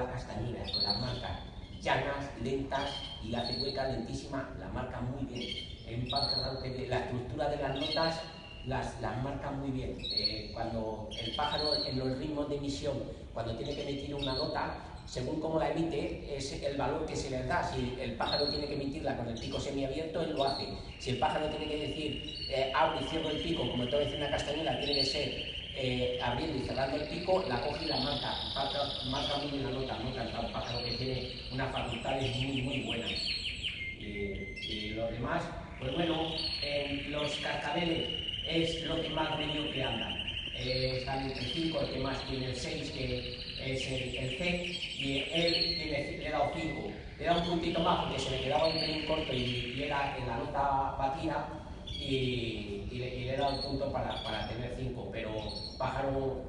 la castañera, con las marcas llanas, lentas, y la cebueca lentísima, la marca muy bien. En la estructura de las notas las marca muy bien. Cuando el pájaro, en los ritmos de emisión, cuando tiene que emitir una nota, según cómo la emite, es el valor que se les da. Si el pájaro tiene que emitirla con el pico semiabierto, él lo hace. Si el pájaro tiene que decir abro y cierro el pico, como te voy a decir una castañuela, tiene que ser abriendo y cerrando el pico, la coge y la marca muy bien la nota. Un pájaro que tiene unas facultades muy buenas. Y los demás, pues bueno, los cascabeles es lo que más mediocre andan. Están entre 5, el que más tiene el 6, que es el C, y él le he dado 5. Le he dado un puntito más porque se me quedaba un pelín corto y era en la nota batida, y le he dado un punto para tener 5, pero pájaro,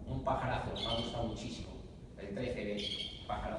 un pajarazo, me ha gustado muchísimo. El 13 de pájaro.